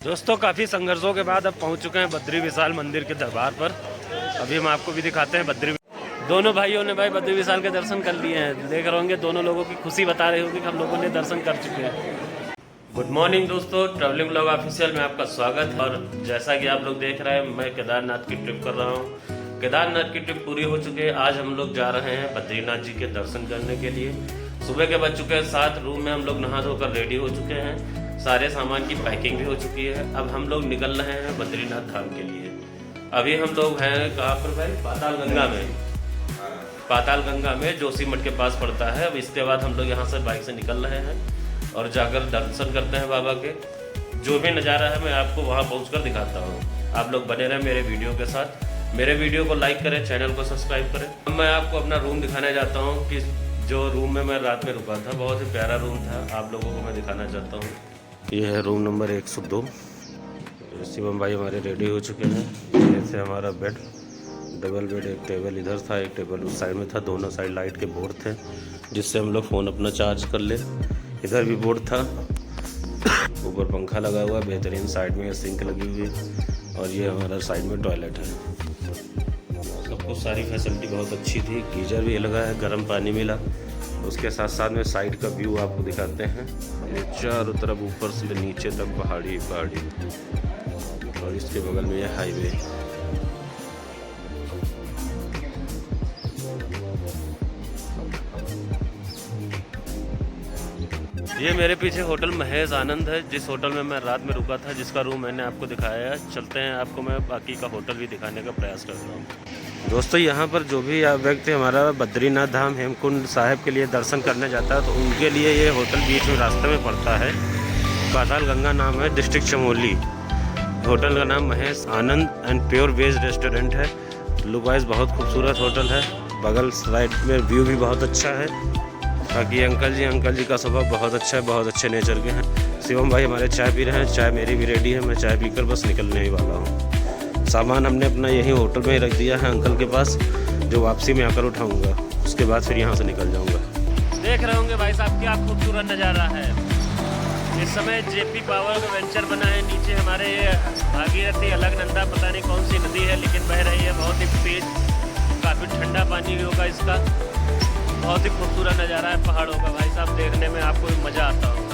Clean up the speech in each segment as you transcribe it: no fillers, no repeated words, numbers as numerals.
दोस्तों काफ़ी संघर्षों के बाद अब पहुंच चुके हैं बद्री विशाल मंदिर के दरबार पर। अभी हम आपको भी दिखाते हैं बद्री। दोनों भाइयों ने भाई बद्री विशाल के दर्शन कर लिए हैं। देख रहे होंगे दोनों लोगों की खुशी बता रही होगी कि हम लोगों ने दर्शन कर चुके हैं। गुड मॉर्निंग दोस्तों, ट्रैवलिंग ब्लॉग ऑफिशियल में आपका स्वागत है। और जैसा कि आप लोग देख रहे हैं, मैं केदारनाथ की ट्रिप कर रहा हूँ। केदारनाथ की ट्रिप पूरी हो चुकी है। आज हम लोग जा रहे हैं बद्रीनाथ जी के दर्शन करने के लिए। सुबह के बज चुके हैं 7। रूम में हम लोग नहा धोकर रेडी हो चुके हैं। सारे सामान की पैकिंग भी हो चुकी है। अब हम लोग निकल रहे हैं बद्रीनाथ धाम के लिए। अभी हम लोग हैं कहाँ पर भाई? पातालगंगा में। पातालगंगा में जोशीमठ के पास पड़ता है। अब इसके बाद हम लोग यहाँ से बाइक से निकल रहे हैं और जाकर दर्शन करते हैं बाबा के। जो भी नज़ारा है मैं आपको वहाँ पहुँचकर दिखाता हूँ। आप लोग बने रहें मेरे वीडियो के साथ। मेरे वीडियो को लाइक करें, चैनल को सब्सक्राइब करें। अब मैं आपको अपना रूम दिखाने जाता हूँ कि जो रूम में मैं रात में रुका था, बहुत ही प्यारा रूम था। आप लोगों को मैं दिखाना चाहता हूँ। ये है रूम नंबर 102। शिवम भाई हमारे रेडी हो चुके हैं। जैसे हमारा बेड, डबल बेड, एक टेबल इधर था, एक टेबल उस साइड में था। दोनों साइड लाइट के बोर्ड थे जिससे हम लोग फ़ोन अपना चार्ज कर ले। इधर भी बोर्ड था, ऊपर पंखा लगा हुआ बेहतरीन। साइड में सिंक लगी हुई है और ये हमारा साइड में टॉयलेट है। सब कुछ सारी फैसिलिटी बहुत अच्छी थी। गीजर भी लगा है, गर्म पानी मिला। उसके साथ साथ में साइड का व्यू आपको दिखाते हैं। ये चारों तरफ ऊपर से नीचे तक पहाड़ी पहाड़ी, और इसके बगल में ये हाईवे। ये मेरे पीछे होटल महेश आनंद है, जिस होटल में मैं रात में रुका था, जिसका रूम मैंने आपको दिखाया है। चलते हैं, आपको मैं बाकी का होटल भी दिखाने का प्रयास करता हूँ। दोस्तों यहाँ पर जो भी व्यक्ति हमारा बद्रीनाथ धाम हेमकुंड साहिब के लिए दर्शन करने जाता है तो उनके लिए ये होटल बीच में रास्ते में पड़ता है। पातालगंगा नाम है, डिस्ट्रिक्ट चमोली। होटल का नाम महेश आनंद एंड प्योर वेज रेस्टोरेंट है। लुक वाइज बहुत खूबसूरत होटल है। बगल साइड में व्यू भी बहुत अच्छा है। बाकी अंकल जी का स्वभाव बहुत अच्छा है, बहुत अच्छे नेचर के हैं। शिवम भाई हमारे चाय पी रहे हैं। चाय मेरी भी रेडी है। मैं चाय पीकर बस निकलने ही वाला हूँ। सामान हमने अपना यही होटल में ही रख दिया है अंकल के पास, जो वापसी में आकर उठाऊंगा। उसके बाद फिर यहाँ से निकल जाऊंगा। देख रहे होंगे भाई साहब क्या खूबसूरत नज़ारा है। इस समय जेपी पावर का वेंचर बना है। नीचे हमारे ये भागीरथी अलकनंदा, पता नहीं कौन सी नदी है, लेकिन बह रही है बहुत ही तेज। काफ़ी ठंडा पानी भी होगा इसका। बहुत ही खूबसूरत नज़ारा है पहाड़ों का भाई साहब। देखने में आपको भी मज़ा आता होगा।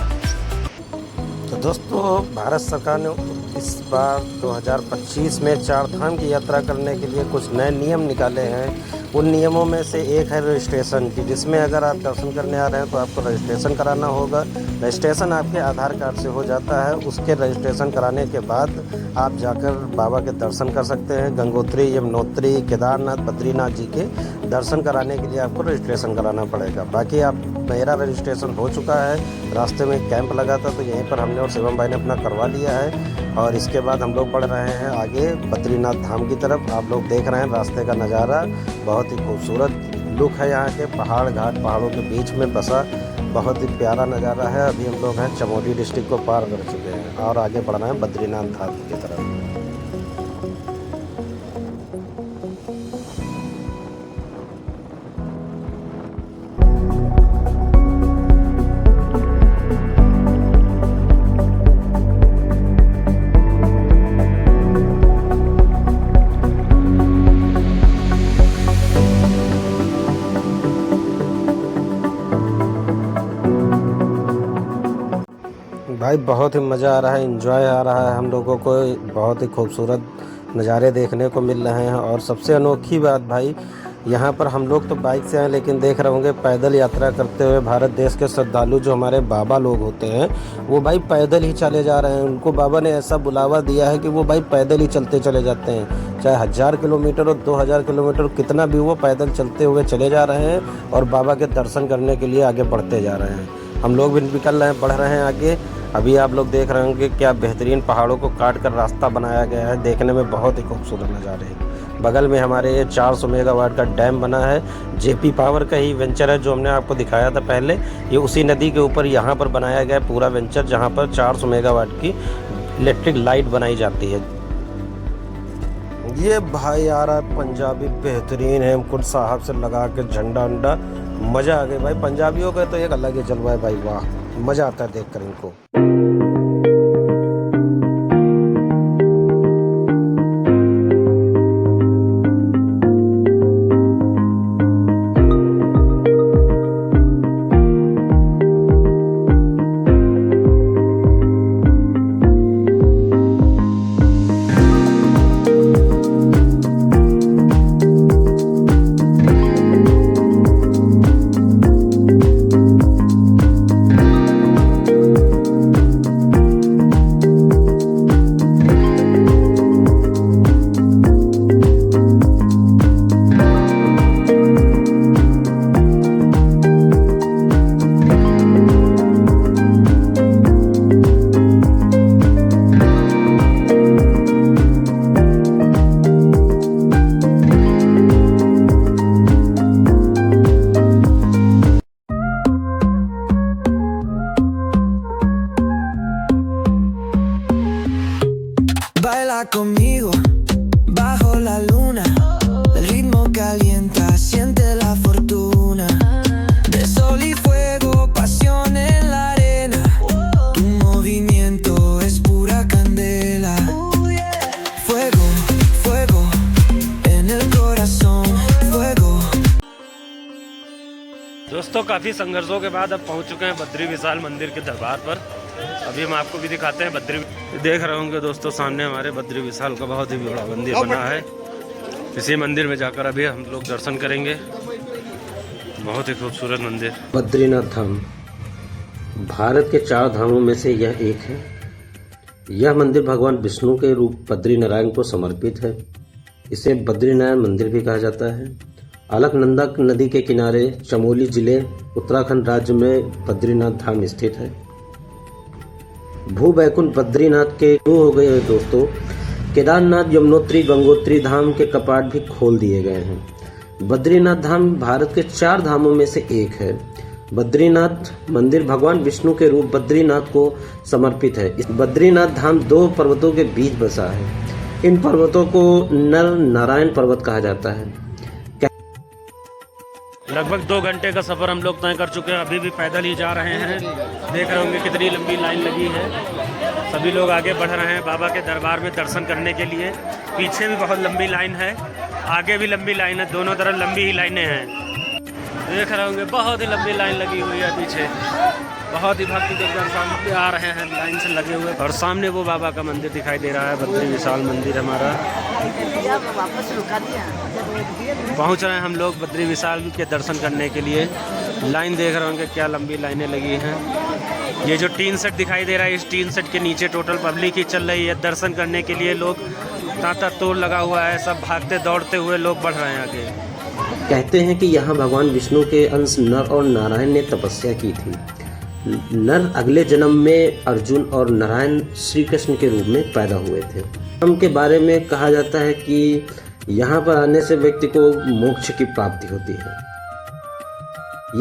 तो दोस्तों भारत सरकार ने इस बार 2025 में 4 धाम की यात्रा करने के लिए कुछ नए नियम निकाले हैं। उन नियमों में से एक है रजिस्ट्रेशन की, जिसमें अगर आप दर्शन करने आ रहे हैं तो आपको रजिस्ट्रेशन कराना होगा। रजिस्ट्रेशन आपके आधार कार्ड से हो जाता है। उसके रजिस्ट्रेशन कराने के बाद आप जाकर बाबा के दर्शन कर सकते हैं। गंगोत्री, यमुनोत्री, केदारनाथ, बद्रीनाथ जी के दर्शन कराने के लिए आपको रजिस्ट्रेशन कराना पड़ेगा। बाकी मेरा रजिस्ट्रेशन हो चुका है। रास्ते में कैंप लगा था तो यहीं पर हमने और शिवम भाई ने अपना करवा लिया है। और इसके बाद हम लोग बढ़ रहे हैं आगे बद्रीनाथ धाम की तरफ। आप लोग देख रहे हैं रास्ते का नज़ारा, बहुत ही खूबसूरत लुक है यहाँ के। पहाड़ घाट, पहाड़ों के बीच में बसा बहुत ही प्यारा नज़ारा है। अभी हम लोग हैं चमोली डिस्ट्रिक्ट को पार कर चुके हैं और आगे बढ़ रहे हैं बद्रीनाथ धाम की तरफ। भाई बहुत ही मज़ा आ रहा है, एंजॉय आ रहा है हम लोगों को। बहुत ही खूबसूरत नज़ारे देखने को मिल रहे हैं। और सबसे अनोखी बात भाई, यहाँ पर हम लोग तो बाइक से हैं, लेकिन देख रहे होंगे पैदल यात्रा करते हुए भारत देश के श्रद्धालु जो हमारे बाबा लोग होते हैं, वो भाई पैदल ही चले जा रहे हैं। उनको बाबा ने ऐसा बुलावा दिया है कि वो भाई पैदल ही चलते चले जाते हैं। चाहे 1000 किलोमीटर और 2000 किलोमीटर कितना भी, वो पैदल चलते हुए चले जा रहे हैं और बाबा के दर्शन करने के लिए आगे बढ़ते जा रहे हैं। हम लोग भी निकल रहे हैं, बढ़ रहे हैं आगे। अभी आप लोग देख रहे होंगे क्या बेहतरीन पहाड़ों को काट कर रास्ता बनाया गया है। देखने में बहुत ही खूबसूरत नज़ारे हैं। बगल में हमारे ये 400 मेगावाट का डैम बना है। जेपी पावर का ही वेंचर है जो हमने आपको दिखाया था पहले। ये उसी नदी के ऊपर यहाँ पर बनाया गया पूरा वेंचर, जहाँ पर 400 मेगावाट की इलेक्ट्रिक लाइट बनाई जाती है। ये भाई आ रहा है पंजाबी बेहतरीन हेमकुंड साहब से लगा के झंडा अंडा। मज़ा आ गया भाई। पंजाबियों का तो एक अलग ही जलवा है भाई, वाह मज़ा आता है देख कर इनको। Baila conmigo bajo la luna, el ritmo calienta, siente la fortuna. De sol y fuego, pasión en la arena, tu movimiento es pura candela. Fuego, fuego en el corazón, fuego. दोस्तों काफ़ी संघर्षों के बाद अब पहुंच चुके हैं बद्री विशाल मंदिर के दरबार पर। अभी हम आपको भी दिखाते हैं बद्री। देख रहे होंगे दोस्तों सामने हमारे बद्री विशाल का बहुत ही बड़ा मंदिर बना है। इसी मंदिर में जाकर अभी हम लोग दर्शन करेंगे। बहुत ही खूबसूरत मंदिर। बद्रीनाथ धाम भारत के 4 धामों में से यह एक है। यह मंदिर भगवान विष्णु के रूप बद्री नारायण को समर्पित है। इसे बद्रीनारायण मंदिर भी कहा जाता है। अलकनंदा नदी के किनारे चमोली जिले उत्तराखंड राज्य में बद्रीनाथ धाम स्थित है। भू बैकुंठ बद्रीनाथ के शुरू हो गए दोस्तों। केदारनाथ, यमुनोत्री, गंगोत्री धाम के कपाट भी खोल दिए गए हैं। बद्रीनाथ धाम भारत के 4 धामों में से एक है। बद्रीनाथ मंदिर भगवान विष्णु के रूप बद्रीनाथ को समर्पित है। इस बद्रीनाथ धाम 2 पर्वतों के बीच बसा है। इन पर्वतों को नर नारायण पर्वत कहा जाता है। लगभग 2 घंटे का सफ़र हम लोग तय कर चुके हैं। अभी भी पैदल ही जा रहे हैं। देख रहे होंगे कितनी लंबी लाइन लगी है। सभी लोग आगे बढ़ रहे हैं बाबा के दरबार में दर्शन करने के लिए। पीछे भी बहुत लंबी लाइन है, आगे भी लंबी लाइन है, दोनों तरफ लंबी ही लाइनें हैं। देख रहे होंगे बहुत ही लंबी लाइन लगी हुई है पीछे। बहुत ही भक्ति के दर्शन आ रहे हैं लाइन से लगे हुए। और सामने वो बाबा का मंदिर दिखाई दे रहा है, बद्री विशाल मंदिर हमारा। पहुंच रहे हैं हम लोग बद्री विशाल के दर्शन करने के लिए। लाइन देख रहे होंगे क्या लंबी लाइनें लगी हैं। ये जो टीन सेट दिखाई दे रहा है, इस टीन सेट के नीचे टोटल पब्लिक ही चल रही है। दर्शन करने के लिए लोग तांता तोड़ लगा हुआ है। सब भागते दौड़ते हुए लोग बढ़ रहे हैं आगे। कहते हैं कि यहाँ भगवान विष्णु के अंश नर और नारायण ने तपस्या की थी। नर अगले जन्म में अर्जुन और नारायण श्री कृष्ण के रूप में पैदा हुए थे। धर्म के बारे में कहा जाता है कि यहाँ पर आने से व्यक्ति को मोक्ष की प्राप्ति होती है।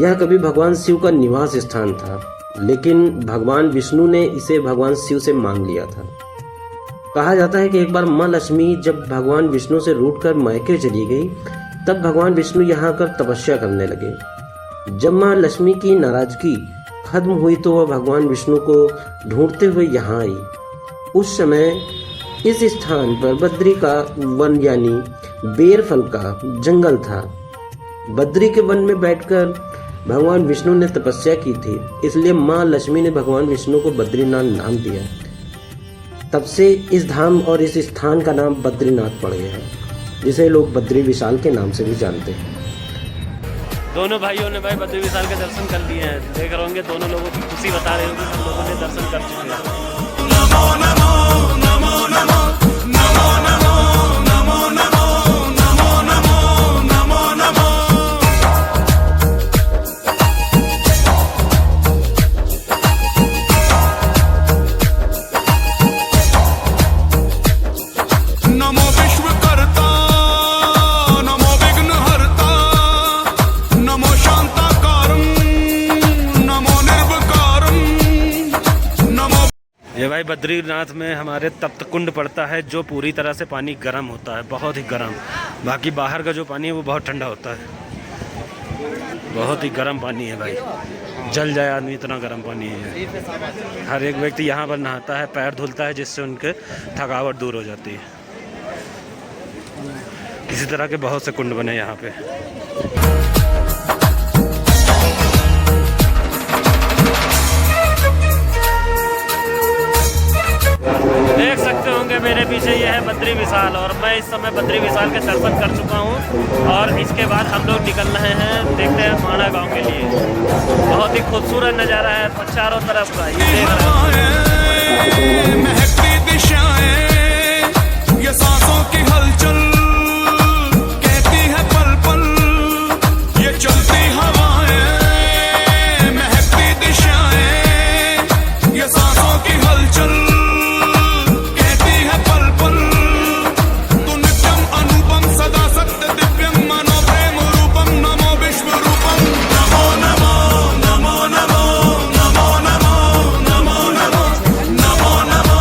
यह कभी भगवान शिव का निवास स्थान था, लेकिन भगवान विष्णु ने इसे भगवान शिव से मांग लिया था। कहा जाता है कि एक बार माँ लक्ष्मी जब भगवान विष्णु से रूठकर मायके चली गई, तब भगवान विष्णु यहाँ कर तपस्या करने लगे। जब माँ लक्ष्मी की नाराजगी खत्म हुई तो वह भगवान विष्णु को ढूंढते हुए यहाँ आई। उस समय इस स्थान पर बद्री का वन यानी बेर फल का जंगल था। बद्री के वन में बैठकर भगवान विष्णु ने तपस्या की थी, इसलिए माँ लक्ष्मी ने भगवान विष्णु को बद्रीनाथ नाम दिया। तब से इस धाम और इस स्थान का नाम बद्रीनाथ पड़ गया है, जिसे लोग बद्री विशाल के नाम से भी जानते हैं। दोनों भाइयों ने भाई बद्री विशाल के दर्शन कर लिए हैं। देख रहे होंगे दोनों लोगों की खुशी बता रहे होंगे। हम लोगों ने दर्शन कर चुके हैं। नमो नमो नमो नमो नमो नमो नमो नमो नमो नमो नमो। नमो विश्वकर्ता, नमो विघ्नहर्ता, नमो शांताकारं, नमो निर्विकारं, नमो। ये भाई बद्रीनाथ में हमारे तप्त कुंड पड़ता है, जो पूरी तरह से पानी गर्म होता है, बहुत ही गर्म। बाकी बाहर का जो पानी है वो बहुत ठंडा होता है। बहुत ही गर्म पानी है भाई, जल जाए आदमी, इतना गर्म पानी है। हर एक व्यक्ति यहाँ पर नहाता है, पैर धुलता है, जिससे उनके थकावट दूर हो जाती है। इसी तरह के बहुत से कुंड बने यहाँ पे। देख सकते होंगे मेरे पीछे ये है बद्री विशाल, और मैं इस समय बद्री विशाल के दर्शन कर चुका हूँ। और इसके बाद हम लोग निकल रहे हैं, देखते हैं माणा गांव के लिए। बहुत ही खूबसूरत नज़ारा है चारों तरफ का, ये देख रहे हैं। महकती दिशाएं, ये सांसों की हलचल कहती है पल पल, ये चलती हवाएं, महकती दिशाएं, ये सांसों की हलचल कहती है पल पल। तू नित्यम अनुपम सदा सत्य दिव्यम मनो प्रेम रूपम, नमो विश्व रूपम। नमो नमो नमो नमो नमो नमो नमो नमो नमो नमो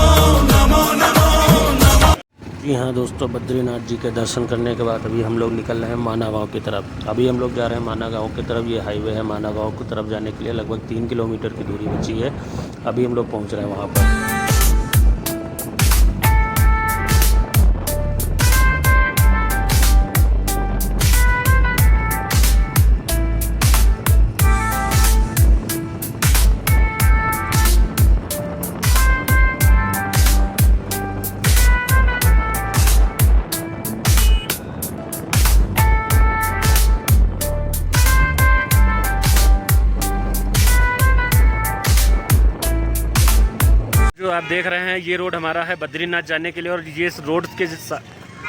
जी हाँ दोस्तों, बद्रीनाथ जी के दर्शन करने के बाद अभी हम लोग निकल रहे हैं माना गाँव की तरफ। अभी हम लोग जा रहे हैं माना गाँव की तरफ। ये हाईवे है माना गाँव की तरफ जाने के लिए, लगभग 3 किलोमीटर की दूरी बची है। अभी हम लोग पहुँच रहे हैं वहाँ पर। जो आप देख रहे हैं ये रोड हमारा है बद्रीनाथ जाने के लिए, और ये इस रोड के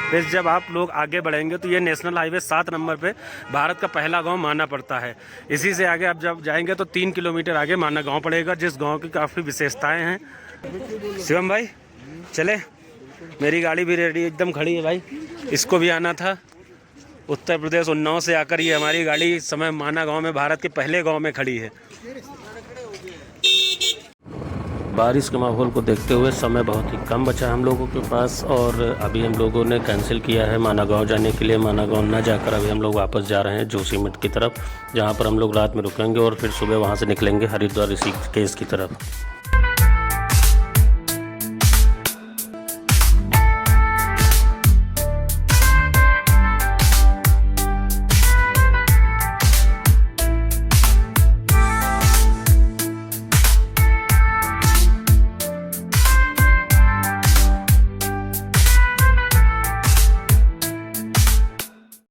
पे जब आप लोग आगे बढ़ेंगे तो ये नेशनल हाईवे 7 नंबर पे भारत का पहला गांव माना पड़ता है। इसी से आगे आप जब जाएंगे तो 3 किलोमीटर आगे माना गांव पड़ेगा, जिस गांव की काफ़ी विशेषताएं हैं। शिवम भाई चले, मेरी गाड़ी भी रेडी एकदम खड़ी है भाई, इसको भी आना था। उत्तर प्रदेश उन्नाव से आकर ये हमारी गाड़ी इस समय माना गाँव में, भारत के पहले गाँव में खड़ी है। बारिश के माहौल को देखते हुए समय बहुत ही कम बचा हम लोगों के पास, और अभी हम लोगों ने कैंसिल किया है माना गाँव जाने के लिए। माना गाँव ना जाकर अभी हम लोग वापस जा रहे हैं जोशीमठ की तरफ, जहाँ पर हम लोग रात में रुकेंगे और फिर सुबह वहाँ से निकलेंगे हरिद्वार ऋषिकेश की तरफ।